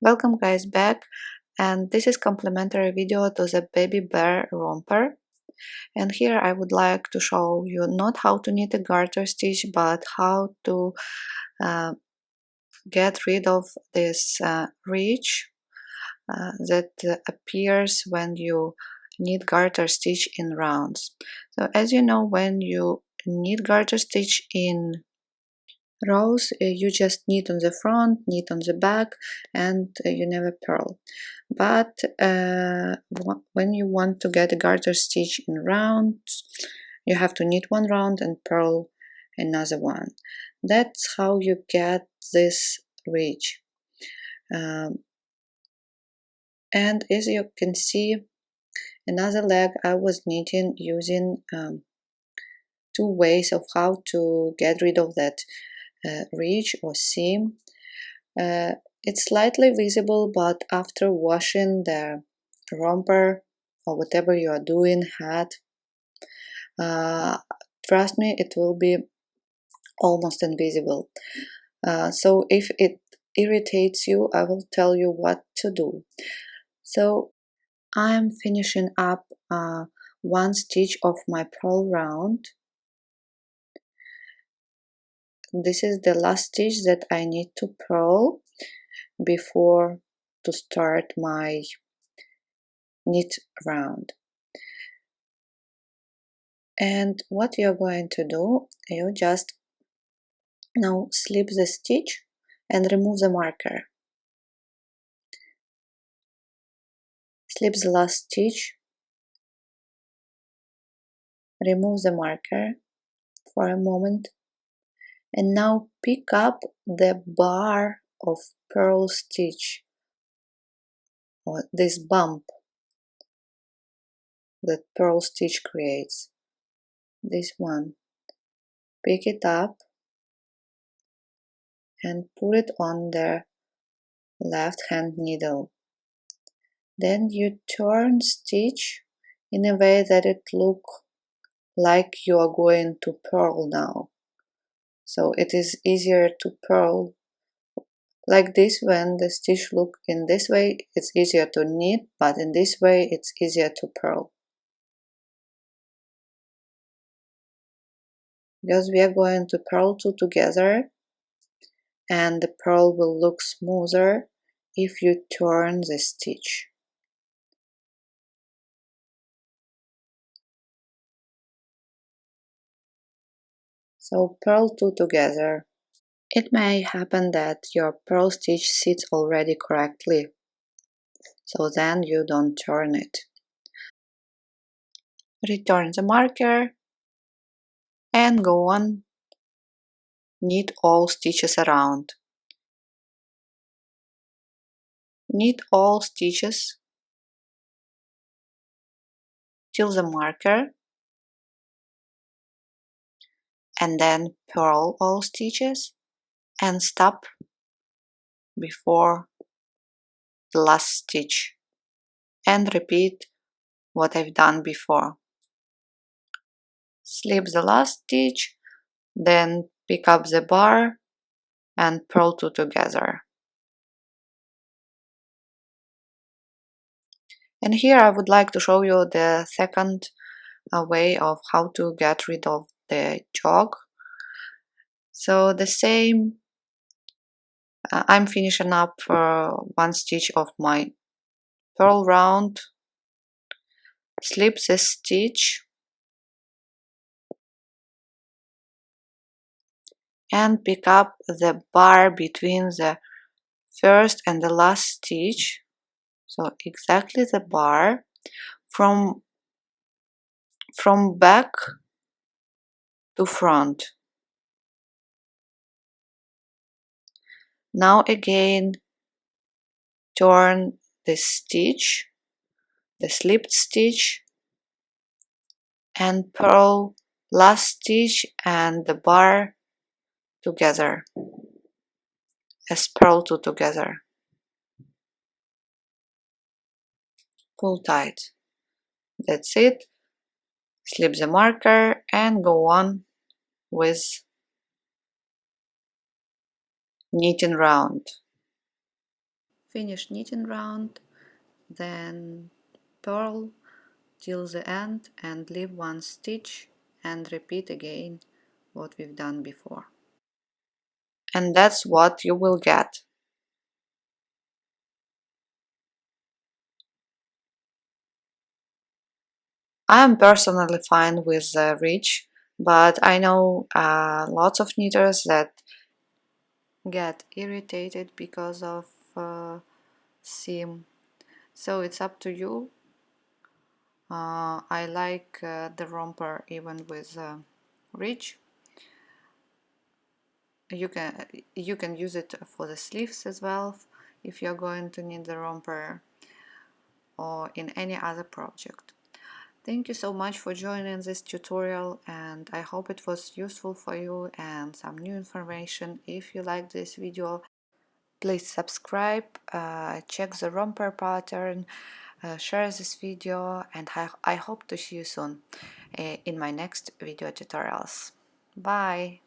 Welcome guys back, and this is complimentary video to the baby bear romper. And here I would like to show you not how to knit a garter stitch, but how to uh, get rid of this ridge that appears when you knit garter stitch in rounds. So as you know, when you knit garter stitch in rows, you just knit on the front, knit on the back, and you never purl. But when you want to get a garter stitch in rounds, you have to knit one round and purl another one. That's how you get this ridge. And as you can see, another leg I was knitting using two ways of how to get rid of that ridge or seam. It's slightly visible, but after washing the romper or whatever you are doing, hat, trust me, it will be almost invisible. So if it irritates you, I will tell you what to do. So I'm finishing up one stitch of my purl round. This is the last stitch that I need to purl before to start my knit round. And what you're going to do, you just now slip the stitch and remove the marker. Slip the last stitch, remove the marker for a moment, and now pick up the bar of purl stitch, or this bump that purl stitch creates. This one. Pick it up and put it on the left hand needle. Then you turn stitch in a way that it looks like you are going to purl now. So it is easier to purl like this. When the stitch look in this way, it's easier to knit, but in this way it's easier to purl. Because we are going to purl two together, and the purl will look smoother if you turn the stitch. So purl two together. It may happen that your purl stitch sits already correctly, so then you don't turn it. Return the marker and go on, knit all stitches around. Knit all stitches till the marker, and then purl all stitches and stop before the last stitch, and repeat what I've done before. Slip the last stitch, then pick up the bar and purl two together. And here I would like to show you the second way of how to get rid of the jog. So the same, I'm finishing up one stitch of my purl round, slip the stitch and pick up the bar between the first and the last stitch, so exactly the bar from back to front. Now again turn the stitch, the slipped stitch, and purl last stitch and the bar together as purl two together. Pull tight. That's it. Slip the marker and go on with knitting round. Finish knitting round, then purl till the end and leave one stitch and repeat again what we've done before. And that's what you will get. I'm personally fine with the reach, but I know lots of knitters that get irritated because of seam. So it's up to you. I like the romper even with reach. You can use it for the sleeves as well if you're going to knit the romper or in any other project. Thank you so much for joining this tutorial, and I hope it was useful for you and some new information. If you like this video, please subscribe, check the romper pattern, share this video, and I hope to see you soon in my next video tutorials. Bye!